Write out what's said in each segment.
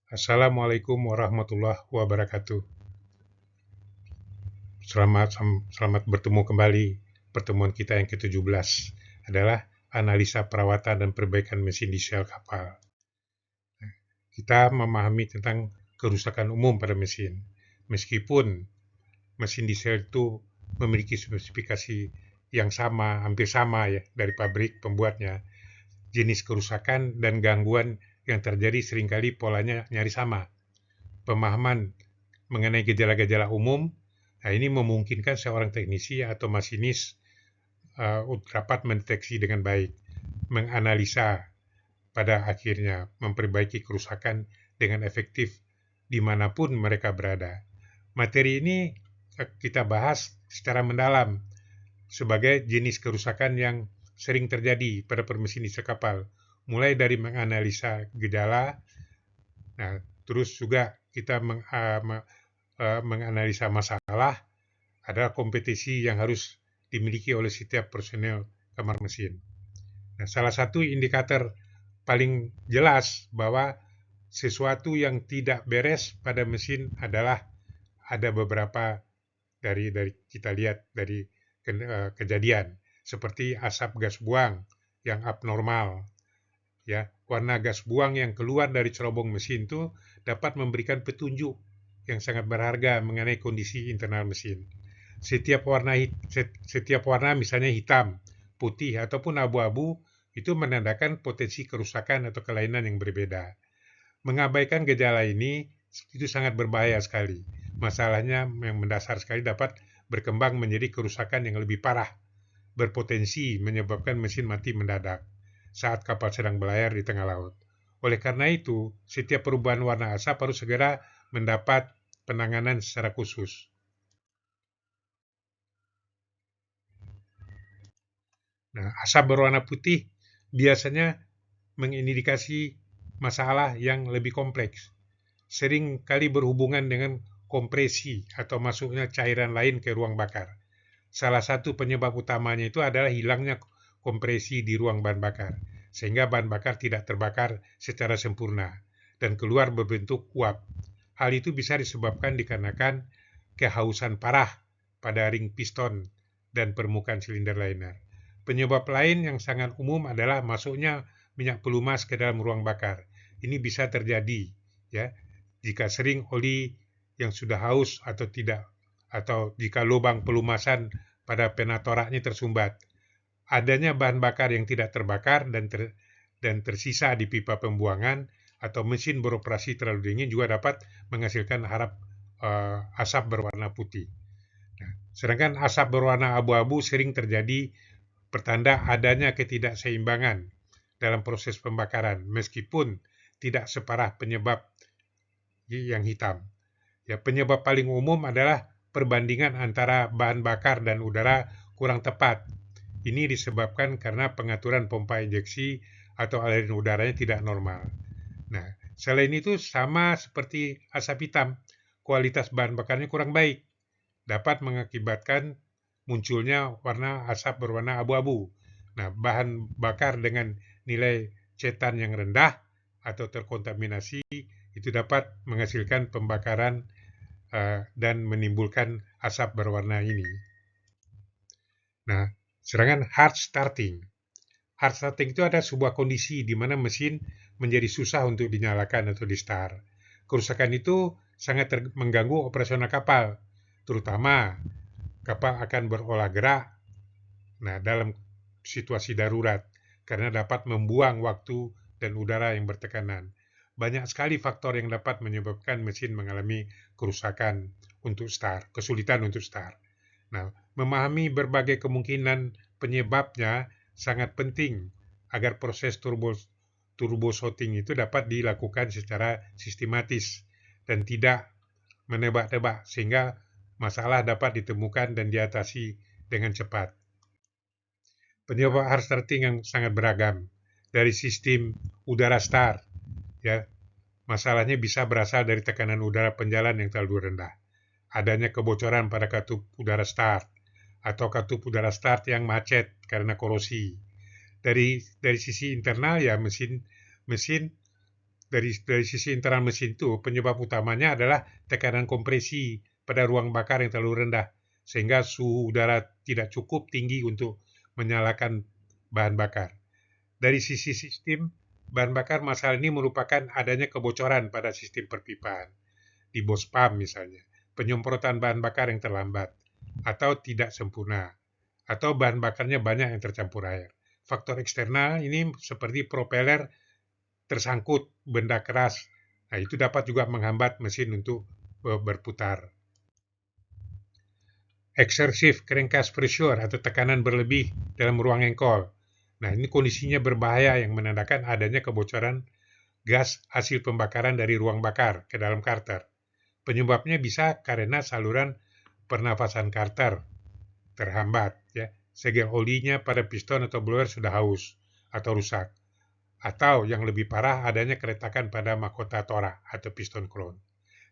Assalamualaikum warahmatullahi wabarakatuh. Selamat bertemu kembali. Pertemuan kita yang ke-17 adalah analisa perawatan dan perbaikan mesin diesel kapal. Kita memahami tentang kerusakan umum pada mesin. Meskipun mesin diesel itu memiliki spesifikasi yang sama, hampir sama ya dari pabrik pembuatnya, jenis kerusakan dan gangguan yang terjadi seringkali polanya nyaris sama. Pemahaman mengenai gejala-gejala umum, nah ini memungkinkan seorang teknisi atau masinis dapat mendeteksi dengan baik, menganalisa, pada akhirnya memperbaiki kerusakan dengan efektif dimanapun mereka berada. Materi ini kita bahas secara mendalam sebagai jenis kerusakan yang sering terjadi pada mesin diesel kapal, mulai dari menganalisa gejala, nah, terus juga kita menganalisa masalah, adalah kompetisi yang harus dimiliki oleh setiap personel kamar mesin. Nah, salah satu indikator paling jelas bahwa sesuatu yang tidak beres pada mesin adalah ada beberapa dari kita lihat dari kejadian seperti asap gas buang yang abnormal, ya, warna gas buang yang keluar dari cerobong mesin itu dapat memberikan petunjuk yang sangat berharga mengenai kondisi internal mesin. Setiap warna misalnya hitam, putih ataupun abu-abu itu menandakan potensi kerusakan atau kelainan yang berbeda. Mengabaikan gejala ini itu sangat berbahaya sekali. Masalahnya yang mendasar sekali dapat berkembang menjadi kerusakan yang lebih parah, berpotensi menyebabkan mesin mati mendadak saat kapal sedang berlayar di tengah laut. Oleh karena itu, setiap perubahan warna asap harus segera mendapat penanganan secara khusus. Nah, asap berwarna putih biasanya mengindikasi masalah yang lebih kompleks. Sering kali berhubungan dengan kompresi atau masuknya cairan lain ke ruang bakar. Salah satu penyebab utamanya itu adalah hilangnya kompresi di ruang bahan bakar, sehingga bahan bakar tidak terbakar secara sempurna dan keluar berbentuk uap. Hal itu bisa disebabkan dikarenakan kehausan parah pada ring piston dan permukaan silinder liner. Penyebab lain yang sangat umum adalah masuknya minyak pelumas ke dalam ruang bakar. Ini bisa terjadi ya jika sering oli yang sudah haus atau tidak, atau jika lubang pelumasan pada penatoraknya tersumbat. Adanya bahan bakar yang tidak terbakar dan tersisa di pipa pembuangan atau mesin beroperasi terlalu dingin juga dapat menghasilkan asap berwarna putih. Nah, sedangkan asap berwarna abu-abu sering terjadi pertanda adanya ketidakseimbangan dalam proses pembakaran, meskipun tidak separah penyebab yang hitam. Ya, penyebab paling umum adalah perbandingan antara bahan bakar dan udara kurang tepat. Ini disebabkan karena pengaturan pompa injeksi atau aliran udaranya tidak normal. Nah, selain itu sama seperti asap hitam, kualitas bahan bakarnya kurang baik, dapat mengakibatkan munculnya warna asap berwarna abu-abu. Nah, bahan bakar dengan nilai cetan yang rendah atau terkontaminasi itu dapat menghasilkan pembakaran dan menimbulkan asap berwarna ini. Nah, sedangkan hard starting. Hard starting itu ada sebuah kondisi di mana mesin menjadi susah untuk dinyalakan atau di-start. Kerusakan itu sangat mengganggu operasional kapal, terutama kapal akan berolah gerak dalam situasi darurat karena dapat membuang waktu dan udara yang bertekanan. Banyak sekali faktor yang dapat menyebabkan mesin mengalami kerusakan untuk start, kesulitan untuk start. Nah, memahami berbagai kemungkinan penyebabnya sangat penting agar proses turbo shooting itu dapat dilakukan secara sistematis dan tidak menebak-nebak sehingga masalah dapat ditemukan dan diatasi dengan cepat. Penyebab hard starting yang sangat beragam, dari sistem udara start, ya, masalahnya bisa berasal dari tekanan udara penjalan yang terlalu rendah, adanya kebocoran pada katup udara start, atau katup udara start yang macet karena korosi. Dari sisi internal ya mesin dari sisi internal mesin itu, penyebab utamanya adalah tekanan kompresi pada ruang bakar yang terlalu rendah, sehingga suhu udara tidak cukup tinggi untuk menyalakan bahan bakar. Dari sisi sistem bahan bakar, masalah ini merupakan adanya kebocoran pada sistem perpipaan, di bos pam misalnya, penyemprotan bahan bakar yang terlambat, atau tidak sempurna, atau bahan bakarnya banyak yang tercampur air. Faktor eksternal ini seperti propeller tersangkut benda keras. Nah, itu dapat juga menghambat mesin untuk berputar. Excessive crankcase pressure atau tekanan berlebih dalam ruang engkol. Nah, ini kondisinya berbahaya yang menandakan adanya kebocoran gas hasil pembakaran dari ruang bakar ke dalam karter. Penyebabnya bisa karena saluran pernafasan karter terhambat, ya. Segel olinya pada piston atau blower sudah haus atau rusak. Atau yang lebih parah, adanya keretakan pada mahkota torak atau piston crown.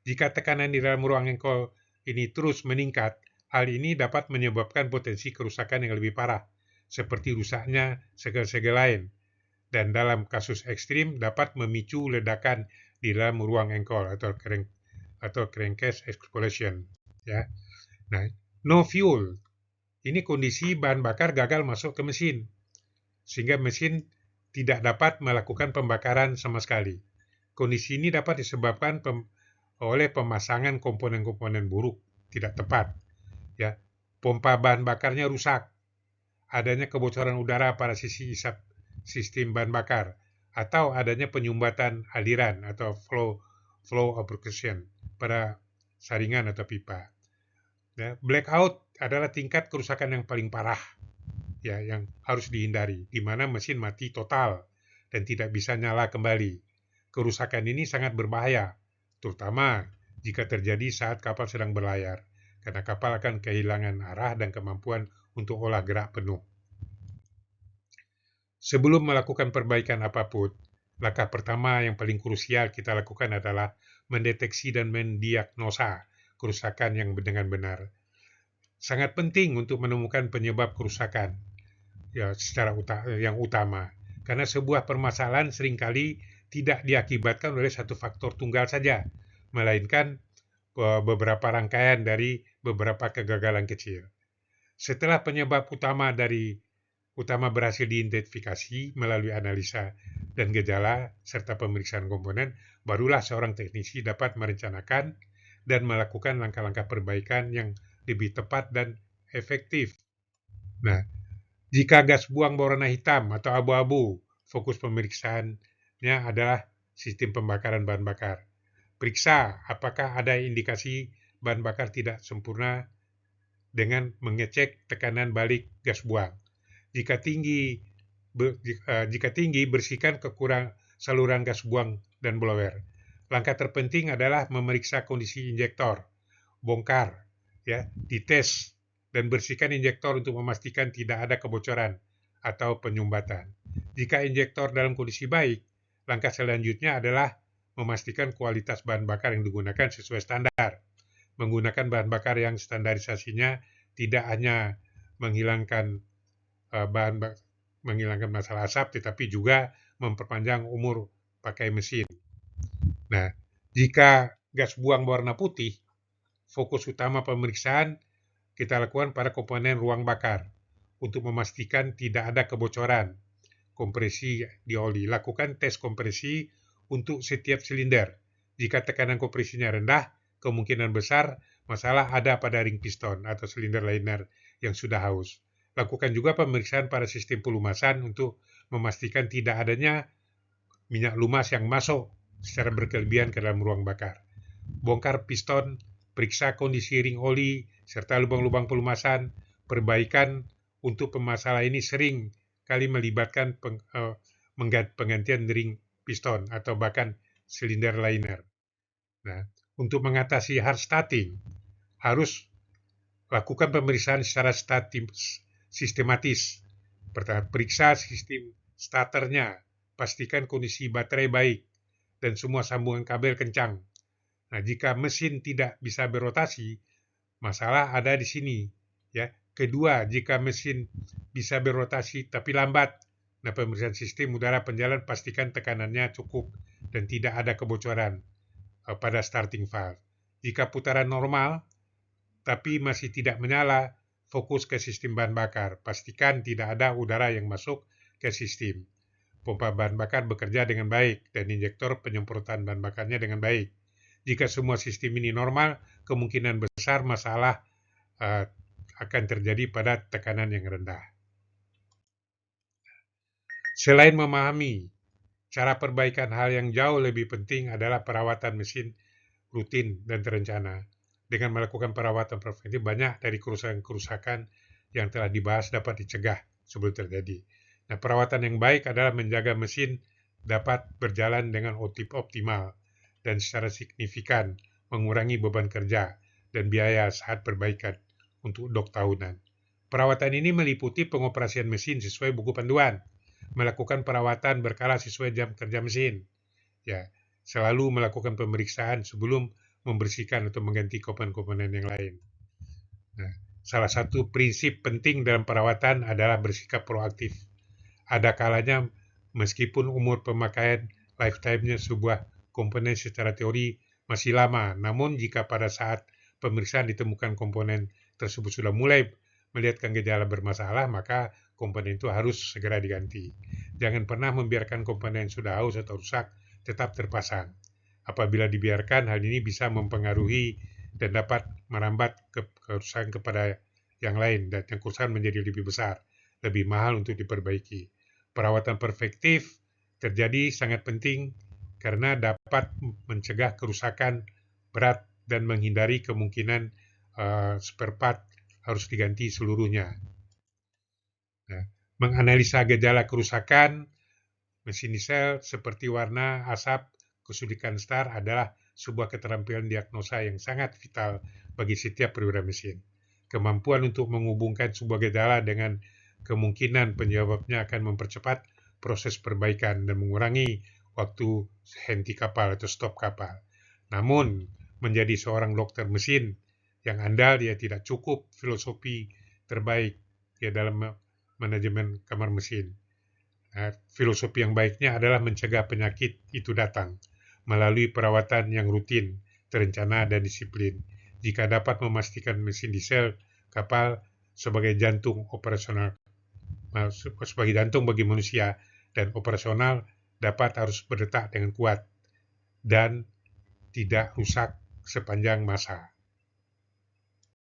Jika tekanan di dalam ruang engkol ini terus meningkat, hal ini dapat menyebabkan potensi kerusakan yang lebih parah, seperti rusaknya segel-segel lain, dan dalam kasus ekstrim dapat memicu ledakan di dalam ruang engkol atau crankcase explosion. Ya. Nah, no fuel. Ini kondisi bahan bakar gagal masuk ke mesin, sehingga mesin tidak dapat melakukan pembakaran sama sekali. Kondisi ini dapat disebabkan oleh pemasangan komponen-komponen buruk, tidak tepat. Ya, pompa bahan bakarnya rusak, adanya kebocoran udara pada sisi isap sistem bahan bakar, atau adanya penyumbatan aliran atau flow obstruction pada saringan atau pipa. Ya, blackout adalah tingkat kerusakan yang paling parah, ya, yang harus dihindari, di mana mesin mati total dan tidak bisa nyala kembali. Kerusakan ini sangat berbahaya, terutama jika terjadi saat kapal sedang berlayar, karena kapal akan kehilangan arah dan kemampuan untuk olah gerak penuh. Sebelum melakukan perbaikan apapun, langkah pertama yang paling krusial kita lakukan adalah mendeteksi dan mendiagnosa kerusakan yang dengan benar. Sangat penting untuk menemukan penyebab kerusakan, ya, secara yang utama, karena sebuah permasalahan seringkali tidak diakibatkan oleh satu faktor tunggal saja, melainkan beberapa rangkaian dari beberapa kegagalan kecil. Setelah penyebab utama berhasil diidentifikasi melalui analisa dan gejala serta pemeriksaan komponen, barulah seorang teknisi dapat merencanakan dan melakukan langkah-langkah perbaikan yang lebih tepat dan efektif. Nah, jika gas buang berwarna hitam atau abu-abu, fokus pemeriksaannya adalah sistem pembakaran bahan bakar. Periksa apakah ada indikasi bahan bakar tidak sempurna dengan mengecek tekanan balik gas buang. Jika tinggi, bersihkan saluran gas buang dan blower. Langkah terpenting adalah memeriksa kondisi injektor, bongkar, ya, dites dan bersihkan injektor untuk memastikan tidak ada kebocoran atau penyumbatan. Jika injektor dalam kondisi baik, langkah selanjutnya adalah memastikan kualitas bahan bakar yang digunakan sesuai standar. Menggunakan bahan bakar yang standarisasinya tidak hanya menghilangkan masalah asap, tetapi juga memperpanjang umur pakai mesin. Nah, jika gas buang berwarna putih, fokus utama pemeriksaan kita lakukan pada komponen ruang bakar untuk memastikan tidak ada kebocoran kompresi di oli. Lakukan tes kompresi untuk setiap silinder. Jika tekanan kompresinya rendah, kemungkinan besar masalah ada pada ring piston atau silinder liner yang sudah haus. Lakukan juga pemeriksaan pada sistem pelumasan untuk memastikan tidak adanya minyak lumas yang masuk secara berkelebihan ke dalam ruang bakar. Bongkar piston, periksa kondisi ring oli, serta lubang-lubang pelumasan. Perbaikan untuk pemasalah ini sering kali melibatkan penggantian ring piston atau bahkan silinder liner. Nah, untuk mengatasi hard starting, harus lakukan pemeriksaan secara sistematis. Pertama, periksa sistem starternya, pastikan kondisi baterai baik dan semua sambungan kabel kencang. Nah, jika mesin tidak bisa berotasi, masalah ada di sini, ya. Kedua, jika mesin bisa berotasi tapi lambat, nah, pemeriksaan sistem udara penjalan pastikan tekanannya cukup dan tidak ada kebocoran pada starting valve. Jika putaran normal tapi masih tidak menyala, fokus ke sistem bahan bakar. Pastikan tidak ada udara yang masuk ke sistem. Pompa bahan bakar bekerja dengan baik dan injektor penyemprotan bahan bakarnya dengan baik. Jika semua sistem ini normal, kemungkinan besar masalah akan terjadi pada tekanan yang rendah. Selain memahami cara perbaikan, hal yang jauh lebih penting adalah perawatan mesin rutin dan terencana. Dengan melakukan perawatan preventif, banyak dari kerusakan-kerusakan yang telah dibahas dapat dicegah sebelum terjadi. Nah, perawatan yang baik adalah menjaga mesin dapat berjalan dengan optimal dan secara signifikan mengurangi beban kerja dan biaya saat perbaikan untuk dok tahunan. Perawatan ini meliputi pengoperasian mesin sesuai buku panduan, melakukan perawatan berkala sesuai jam kerja mesin, ya, selalu melakukan pemeriksaan sebelum membersihkan atau mengganti komponen-komponen yang lain. Nah, salah satu prinsip penting dalam perawatan adalah bersikap proaktif. Ada kalanya meskipun umur pemakaian lifetime-nya sebuah komponen secara teori masih lama, namun jika pada saat pemeriksaan ditemukan komponen tersebut sudah mulai melihatkan gejala bermasalah, maka komponen itu harus segera diganti. Jangan pernah membiarkan komponen yang sudah aus atau rusak tetap terpasang. Apabila dibiarkan, hal ini bisa mempengaruhi dan dapat merambat kerusakan kepada yang lain, dan yang kerusakan menjadi lebih besar, lebih mahal untuk diperbaiki. Perawatan preventif terjadi sangat penting karena dapat mencegah kerusakan berat dan menghindari kemungkinan spare part harus diganti seluruhnya. Nah, menganalisa gejala kerusakan mesin diesel seperti warna, asap, kesulitan start adalah sebuah keterampilan diagnosa yang sangat vital bagi setiap perwira mesin. Kemampuan untuk menghubungkan sebuah gejala dengan kemungkinan penyebabnya akan mempercepat proses perbaikan dan mengurangi waktu henti kapal atau stop kapal. Namun, menjadi seorang dokter mesin yang andal, dia tidak cukup filosofi terbaik ya dalam manajemen kamar mesin. Filosofi yang baiknya adalah mencegah penyakit itu datang melalui perawatan yang rutin, terencana, dan disiplin. Jika dapat memastikan mesin diesel kapal sebagai jantung operasional, sebagai jantung bagi manusia, dan operasional dapat harus berdetak dengan kuat dan tidak rusak sepanjang masa.